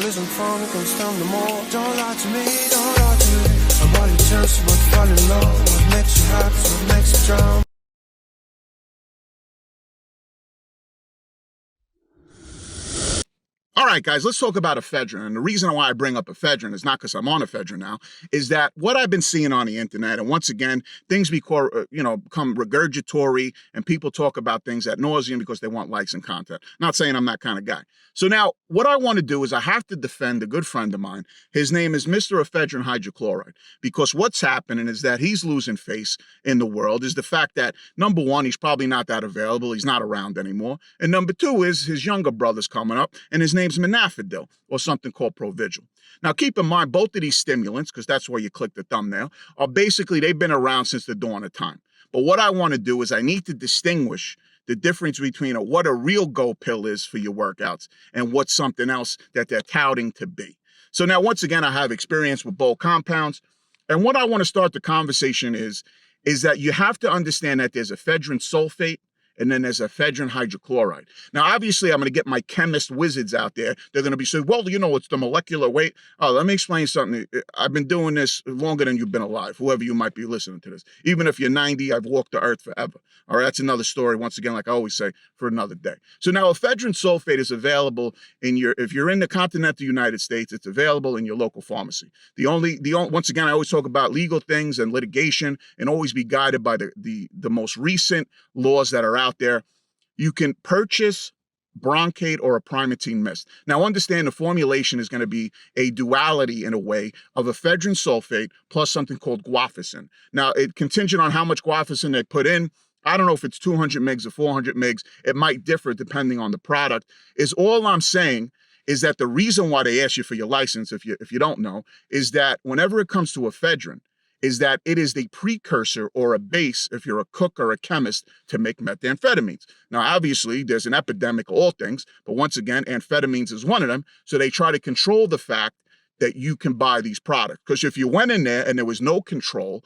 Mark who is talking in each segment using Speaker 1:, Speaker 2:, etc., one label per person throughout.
Speaker 1: isn't fun, it comes down to more. Don't lie to me, don't lie to me. And while you chance, you would fall in love. What makes you happy, what makes you drown.
Speaker 2: All right, guys, let's talk about ephedrine. And the reason why I bring up ephedrine is not because I'm on ephedrine now, is that what I've been seeing on the internet, and once again, things become regurgitory, and people talk about things ad nauseum because they want likes and content. Not saying I'm that kind of guy. So now, what I want to do is I have to defend a good friend of mine. His name is Mr. Ephedrine Hydrochloride, because what's happening is that he's losing face in the world is the fact that, number one, he's probably not that available. He's not around anymore. And number two is his younger brother's coming up, and his name's Manafidil, or something called Provigil. Now, keep in mind, both of these stimulants, because that's where you click the thumbnail, are basically, they've been around since the dawn of time. But what I want to do is I need to distinguish the difference between what a real go pill is for your workouts and what's something else that they're touting to be. So now, once again, I have experience with both compounds. And what I want to start the conversation is that you have to understand that there's ephedrine sulfate, and then there's ephedrine hydrochloride. Now, obviously, I'm going to get my chemist wizards out there. They're going to be saying, well, it's the molecular weight. Oh, let me explain something. I've been doing this longer than you've been alive, whoever you might be listening to this. Even if you're 90, I've walked the earth forever. All right, that's another story, once again, like I always say, for another day. So now ephedrine sulfate is available if you're in the continental United States, it's available in your local pharmacy. Once again, I always talk about legal things and litigation and always be guided by the most recent laws that are out there. You can purchase Bronchate or a Primatene mist. Now, understand the formulation is going to be a duality in a way of ephedrine sulfate plus something called guaifesin. Now, it's contingent on how much guaifesin they put in. I don't know if it's 200 mgs or 400 mgs. It might differ depending on the product. All I'm saying is that the reason why they ask you for your license, if you don't know, is that whenever it comes to ephedrine, is that it is the precursor or a base, if you're a cook or a chemist, to make methamphetamines. Now, obviously, there's an epidemic of all things, but once again, amphetamines is one of them. So they try to control the fact that you can buy these products. Because if you went in there and there was no control,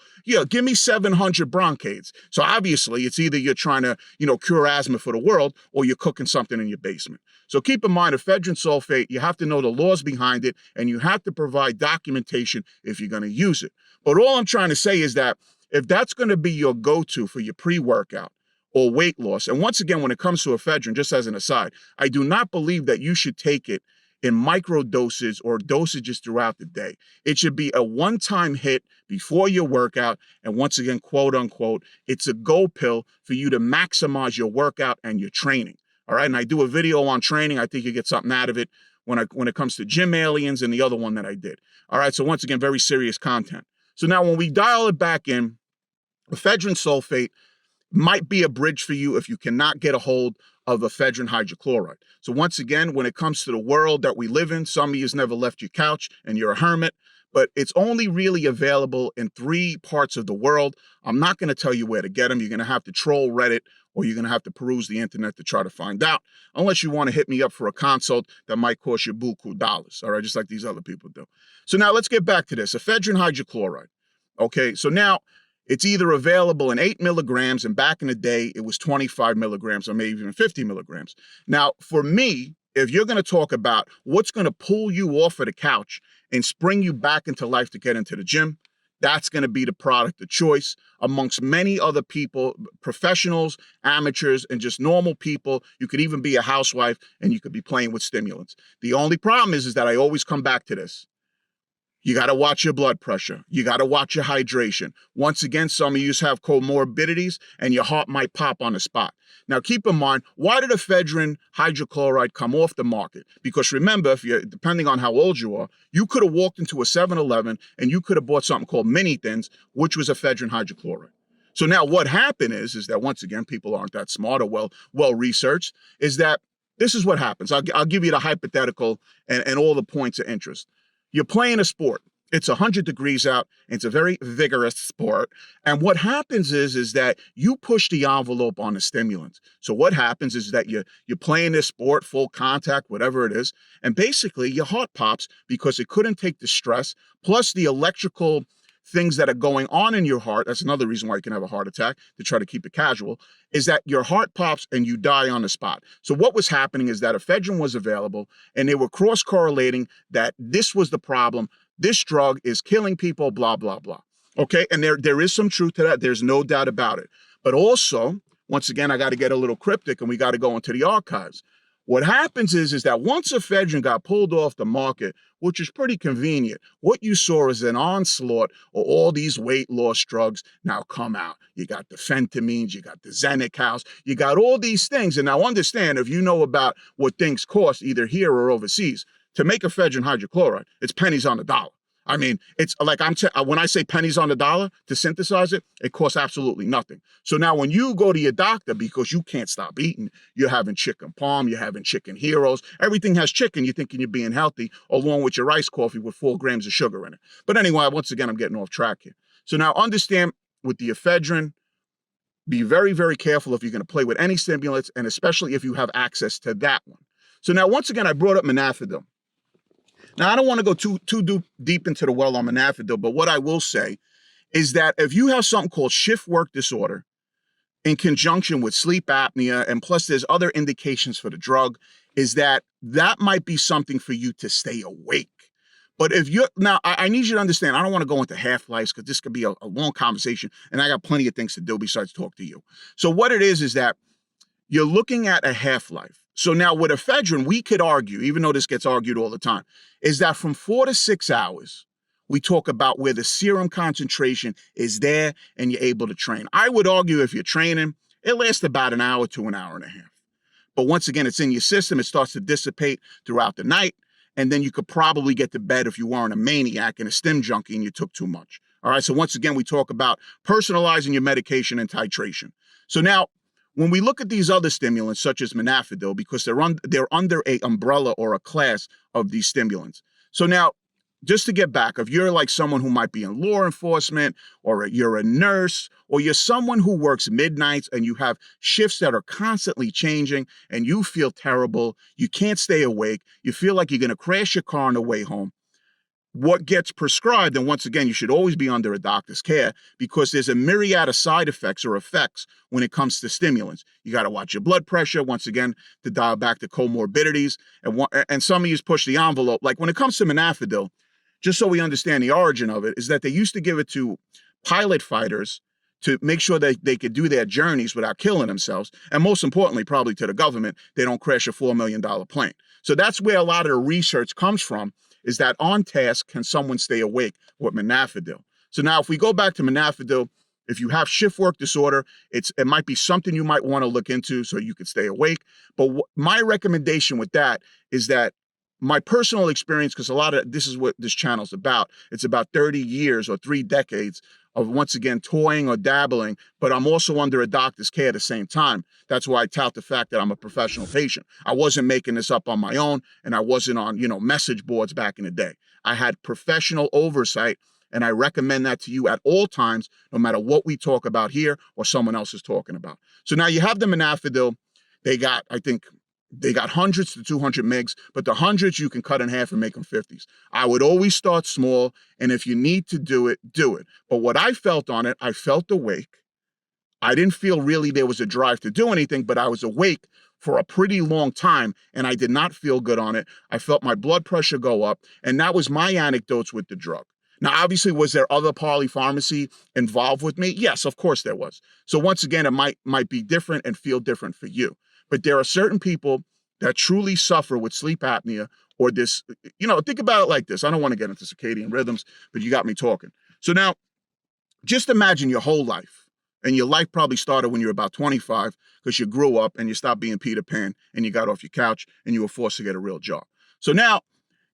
Speaker 2: give me 700 Bronchates. So obviously, it's either you're trying to, cure asthma for the world, or you're cooking something in your basement. So keep in mind, ephedrine sulfate, you have to know the laws behind it, and you have to provide documentation if you're going to use it. But all I'm trying to say is that if that's going to be your go-to for your pre-workout or weight loss, and once again, when it comes to ephedrine, just as an aside, I do not believe that you should take it in micro doses or dosages throughout the day. It should be a one-time hit before your workout. And once again, quote unquote, it's a go pill for you to maximize your workout and your training. All right. And I do a video on training. I think you get something out of it when it comes to gym aliens and the other one that I did. All right. So once again, very serious content. So now when we dial it back in, ephedrine sulfate might be a bridge for you if you cannot get a hold of ephedrine hydrochloride. So once again, when it comes to the world that we live in, some of you's never left your couch and you're a hermit, but it's only really available in 3 parts of the world. I'm not going to tell you where to get them. You're going to have to troll Reddit, or you're going to have to peruse the internet to try to find out, unless you want to hit me up for a consult that might cost you buku dollars, all right, just like these other people do. So now let's get back to this, ephedrine hydrochloride. Okay, so now it's either available in 8 milligrams, and back in the day, it was 25 milligrams or maybe even 50 milligrams. Now, for me, if you're going to talk about what's going to pull you off of the couch and spring you back into life to get into the gym, that's going to be the product of choice amongst many other people, professionals, amateurs, and just normal people. You could even be a housewife and you could be playing with stimulants. The only problem is that I always come back to this. You got to watch your blood pressure. You got to watch your hydration. Once again, some of you have comorbidities and your heart might pop on the spot. Now, keep in mind, why did ephedrine hydrochloride come off the market? Because remember, depending on how old you are, you could have walked into a 7-Eleven and you could have bought something called mini thins, which was ephedrine hydrochloride. So now what happened is that once again, people aren't that smart or well researched, is that this is what happens. I'll give you the hypothetical and all the points of interest. You're playing a sport. It's 100 degrees out. And it's a very vigorous sport. And what happens is that you push the envelope on the stimulants. So what happens is that you're playing this sport, full contact, whatever it is. And basically your heart pops because it couldn't take the stress, plus the electrical things that are going on in your heart. That's another reason why you can have a heart attack, to try to keep it casual, is that your heart pops and you die on the spot. So what was happening is that ephedrine was available, and they were cross-correlating that this was the problem. This drug is killing people, blah, blah, blah. Okay, and there is some truth to that. There's no doubt about it. But also, once again, I got to get a little cryptic, and we got to go into the archives. What happens is that once ephedrine got pulled off the market, which is pretty convenient, what you saw is an onslaught of all these weight loss drugs now come out. You got the phentamines, you got the Xenicaus, you got all these things. And now understand, if you know about what things cost either here or overseas, to make ephedrine hydrochloride, it's pennies on the dollar. I mean, it's like when I say pennies on the dollar to synthesize it, it costs absolutely nothing. So now when you go to your doctor because you can't stop eating, you're having chicken palm, you're having chicken heroes, everything has chicken, you're thinking you're being healthy, along with your iced coffee with 4 grams of sugar in it. But anyway, once again, I'm getting off track here. So now understand, with the ephedrine, be very, very careful if you're going to play with any stimulants, and especially if you have access to that one. So now, once again, I brought up Manafidil. Now, I don't want to go too deep into the well on Manafidil, but what I will say is that if you have something called shift work disorder in conjunction with sleep apnea, and plus there's other indications for the drug, is that might be something for you to stay awake. But if you're, now I need you to understand, I don't want to go into half-lives because this could be a long conversation, and I got plenty of things to do besides talk to you. So what it is that you're looking at a half-life. So now with ephedrine, we could argue, even though this gets argued all the time, is that from 4 to 6 hours, we talk about where the serum concentration is there and you're able to train. I would argue if you're training, it lasts about an hour to an hour and a half. But once again, it's in your system. It starts to dissipate throughout the night. And then you could probably get to bed if you weren't a maniac and a stim junkie and you took too much. All right. So once again, we talk about personalizing your medication and titration. So now, when we look at these other stimulants, such as Manafidil, because they're under a umbrella or a class of these stimulants. So now, just to get back, if you're like someone who might be in law enforcement, or you're a nurse, or you're someone who works midnights and you have shifts that are constantly changing and you feel terrible, you can't stay awake, you feel like you're going to crash your car on the way home, what gets prescribed, and once again, you should always be under a doctor's care, because there's a myriad of side effects or effects when it comes to stimulants. You got to watch your blood pressure, once again, to dial back the comorbidities. And some of you push the envelope. Like when it comes to Manafidil, just so we understand the origin of it, is that they used to give it to pilot fighters to make sure that they could do their journeys without killing themselves. And most importantly, probably to the government, they don't crash a $4 million plane. So that's where a lot of the research comes from, is that on task, can someone stay awake with Manafidil? So now if we go back to Manafidil, if you have shift work disorder, it might be something you might want to look into so you could stay awake. But my recommendation with that is that my personal experience, because a lot of this is what this channel's about. It's about 30 years or 3 decades of, once again, toying or dabbling, but I'm also under a doctor's care at the same time. That's why I tout the fact that I'm a professional patient. I wasn't making this up on my own, and I wasn't on, message boards back in the day. I had professional oversight, and I recommend that to you at all times, no matter what we talk about here or someone else is talking about. So now you have the Manafidil. They got hundreds to 200 mgs, but the hundreds you can cut in half and make them 50s. I would always start small, and if you need to do it, do it. But what I felt on it, I felt awake. I didn't feel really there was a drive to do anything, but I was awake for a pretty long time, and I did not feel good on it. I felt my blood pressure go up, and that was my anecdotes with the drug. Now, obviously, was there other polypharmacy involved with me? Yes, of course there was. So once again, it might be different and feel different for you. But there are certain people that truly suffer with sleep apnea or this, think about it like this. I don't want to get into circadian rhythms, but you got me talking. So now, just imagine your whole life. And your life probably started when you were about 25 because you grew up and you stopped being Peter Pan and you got off your couch and you were forced to get a real job. So now,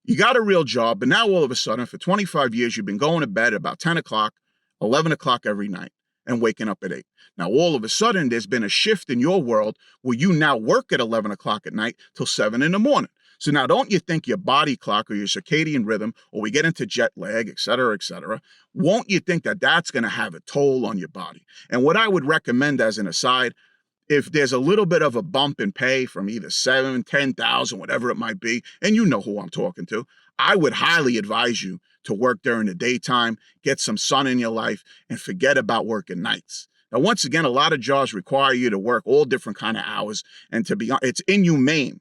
Speaker 2: you got a real job, but now all of a sudden, for 25 years, you've been going to bed at about 10 o'clock, 11 o'clock every night, and waking up at 8. Now, all of a sudden, there's been a shift in your world where you now work at 11 o'clock at night till 7 in the morning. So now, don't you think your body clock or your circadian rhythm, or we get into jet lag, et cetera, won't you think that that's going to have a toll on your body? And what I would recommend as an aside if there's a little bit of a bump in pay from either 7, 10,000, whatever it might be, and you know who I'm talking to, I would highly advise you to work during the daytime, get some sun in your life, and forget about working nights. Now, once again, a lot of jobs require you to work all different kind of hours, and it's inhumane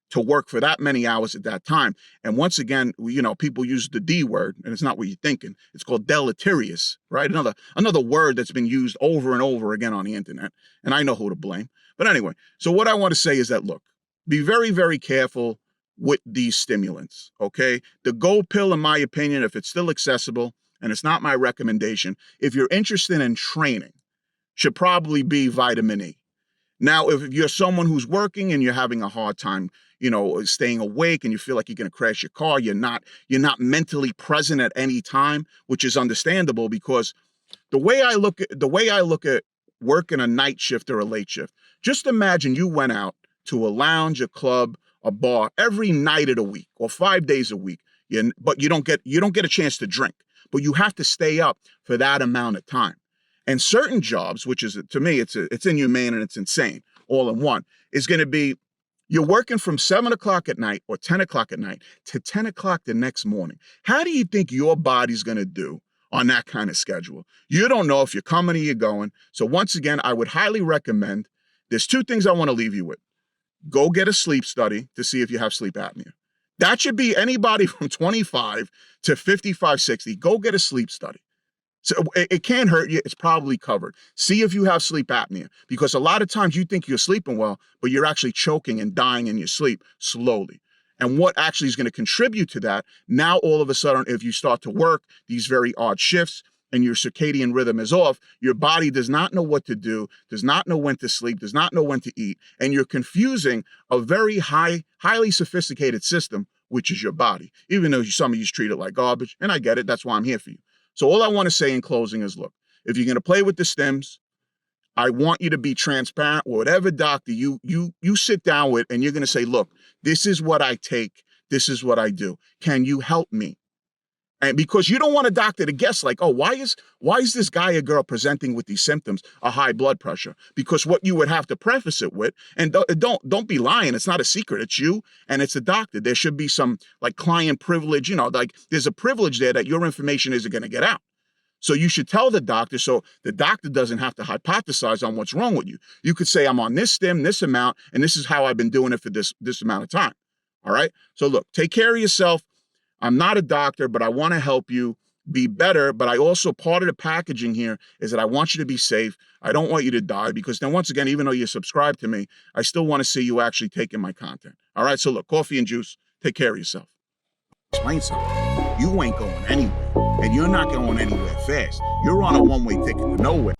Speaker 2: to work for that many hours at that time. And once again, people use the D word, and it's not what you're thinking. It's called deleterious, right? Another word that's been used over and over again on the internet, and I know who to blame. But anyway, so what I want to say is that, look, be very, very careful with these stimulants, okay? The gold pill, in my opinion, if it's still accessible, and it's not my recommendation, if you're interested in training, should probably be vitamin E. Now, if you're someone who's working and you're having a hard time, staying awake, and you feel like you're going to crash your car, you're not mentally present at any time, which is understandable, because the way I look at working a night shift or a late shift, just imagine you went out to a lounge, a club, a bar every night of the week or 5 days a week, but you don't get a chance to drink, but you have to stay up for that amount of time. And certain jobs, which is, to me, it's inhumane and it's insane, all in one, is going to be, you're working from 7 o'clock at night or 10 o'clock at night to 10 o'clock the next morning. How do you think your body's going to do on that kind of schedule? You don't know if you're coming or you're going. So once again, I would highly recommend, there's 2 things I want to leave you with. Go get a sleep study to see if you have sleep apnea. That should be anybody from 25 to 55, 60. Go get a sleep study. So it can't hurt you. It's probably covered. See if you have sleep apnea, because a lot of times you think you're sleeping well, but you're actually choking and dying in your sleep slowly. And what actually is going to contribute to that, now all of a sudden, if you start to work these very odd shifts and your circadian rhythm is off, your body does not know what to do, does not know when to sleep, does not know when to eat, and you're confusing a very highly sophisticated system, which is your body, even though some of you treat it like garbage, and I get it. That's why I'm here for you. So all I want to say in closing is, look, if you're going to play with the stims, I want you to be transparent with whatever doctor you sit down with, and you're going to say, look, this is what I take. This is what I do. Can you help me? And because you don't want a doctor to guess like, oh, why is this guy or girl presenting with these symptoms of high blood pressure? Because what you would have to preface it with, and don't be lying, it's not a secret, it's you and it's a doctor. There should be some like client privilege, like there's a privilege there that your information isn't going to get out. So you should tell the doctor, so the doctor doesn't have to hypothesize on what's wrong with you. You could say, I'm on this stim, this amount, and this is how I've been doing it for this amount of time. All right. So look, take care of yourself. I'm not a doctor, but I want to help you be better. But I also, part of the packaging here is that I want you to be safe. I don't want you to die, because then once again, even though you subscribe to me, I still want to see you actually taking my content. All right. So look, coffee and juice, take care of yourself. Explain something. You ain't going anywhere, and you're not going anywhere fast. You're on a one-way ticket to nowhere.